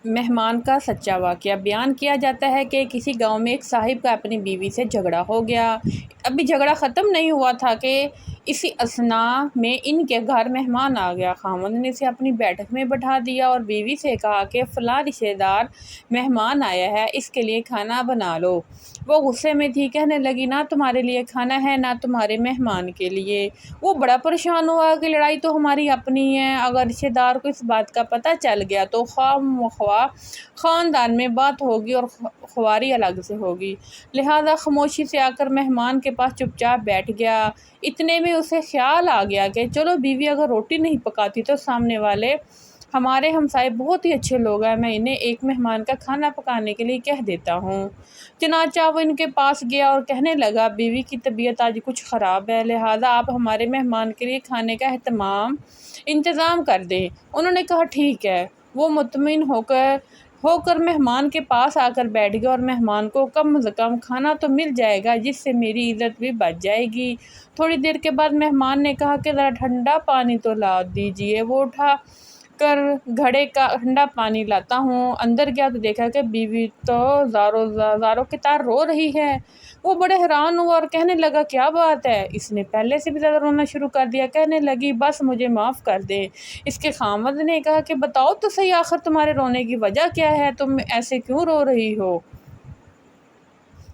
مہمان کا سچا واقعہ بیان کیا جاتا ہے کہ کسی گاؤں میں ایک صاحب کا اپنی بیوی سے جھگڑا ہو گیا۔ ابھی جھگڑا ختم نہیں ہوا تھا کہ اسی اثناء میں ان کے گھر مہمان آ گیا۔ خاوند نے اسے اپنی بیٹھک میں بٹھا دیا اور بیوی سے کہا کہ فلاں رشتہ دار مہمان آیا ہے، اس کے لیے کھانا بنا لو۔ وہ غصے میں تھی، کہنے لگی نہ تمہارے لیے کھانا ہے نہ تمہارے مہمان کے لیے۔ وہ بڑا پریشان ہوا کہ لڑائی تو ہماری اپنی ہے، اگر رشتہ دار کو اس بات کا پتہ چل گیا تو خواہ مخواہ خاندان میں بات ہوگی اور خواری الگ سے ہوگی، لہذا خاموشی سے آ کر مہمان کے پاس چپ چاپ بیٹھ گیا۔ اتنے میں اسے خیال آ گیا کہ چلو بیوی اگر روٹی نہیں پکاتی تو سامنے والے ہمارے ہمسائے بہت ہی اچھے لوگ ہیں، میں انہیں ایک مہمان کا کھانا پکانے کے لیے کہہ دیتا ہوں۔ چنانچہ وہ ان کے پاس گیا اور کہنے لگا بیوی کی طبیعت آج کچھ خراب ہے، لہذا آپ ہمارے مہمان کے لیے کھانے کا انتظام کر دیں۔ انہوں نے کہا ٹھیک ہے۔ وہ مطمئن ہو کر مہمان کے پاس آ کر بیٹھ گیا اور مہمان کو کم از کم کھانا تو مل جائے گا جس سے میری عزت بھی بچ جائے گی۔ تھوڑی دیر کے بعد مہمان نے کہا کہ ذرا ٹھنڈا پانی تو لا دیجیے۔ وہ اٹھا کر گھڑے کا ٹھنڈا پانی لاتا ہوں، اندر گیا تو دیکھا کہ بیوی تو زاروں کی طرح رو رہی ہے۔ وہ بڑے حیران ہوا اور کہنے لگا کیا بات ہے؟ اس نے پہلے سے بھی زیادہ رونا شروع کر دیا۔ کہنے لگی بس مجھے معاف کر دیں۔ اس کے خاوند نے کہا کہ بتاؤ تو صحیح آخر تمہارے رونے کی وجہ کیا ہے، تم ایسے کیوں رو رہی ہو؟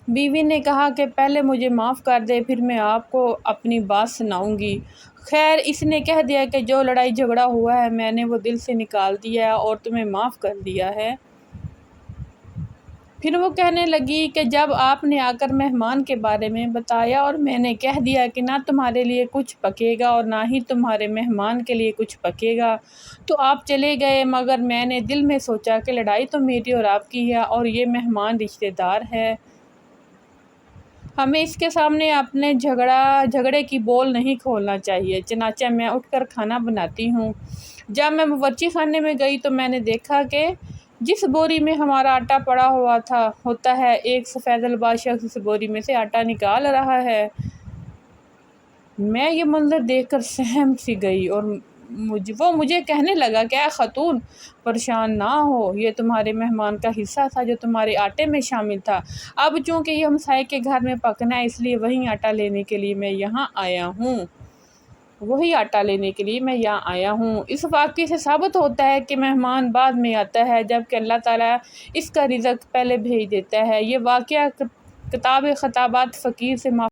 بیوی نے کہا کہ پہلے مجھے معاف کر دے پھر میں آپ کو اپنی بات سناؤں گی۔ خیر، اس نے کہہ دیا کہ جو لڑائی جھگڑا ہوا ہے میں نے وہ دل سے نکال دیا ہے اور تمہیں معاف کر دیا ہے۔ پھر وہ کہنے لگی کہ جب آپ نے آ کر مہمان کے بارے میں بتایا اور میں نے کہہ دیا کہ نہ تمہارے لیے کچھ پکے گا اور نہ ہی تمہارے مہمان کے لیے کچھ پکے گا تو آپ چلے گئے، مگر میں نے دل میں سوچا کہ لڑائی تو میری اور آپ کی ہے اور یہ مہمان رشتہ دار ہے، ہمیں اس کے سامنے اپنے جھگڑے کی بول نہیں کھولنا چاہیے۔ چنانچہ میں اٹھ کر کھانا بناتی ہوں۔ جب میں باورچی خانے میں گئی تو میں نے دیکھا کہ جس بوری میں ہمارا آٹا پڑا ہوتا ہے ایک سفید لباس شخص اس بوری میں سے آٹا نکال رہا ہے۔ میں یہ منظر دیکھ کر سہم سی گئی اور وہ مجھے کہنے لگا کہ اے خاتون پریشان نہ ہو، یہ تمہارے مہمان کا حصہ تھا جو تمہارے آٹے میں شامل تھا۔ اب چونکہ یہ ہمسائے کے گھر میں پکنا ہے اس لیے وہی آٹا لینے کے لیے میں یہاں آیا ہوں۔ اس واقعے سے ثابت ہوتا ہے کہ مہمان بعد میں آتا ہے جبکہ اللہ تعالیٰ اس کا رزق پہلے بھیج دیتا ہے۔ یہ واقعہ کتاب خطابات فقیر سے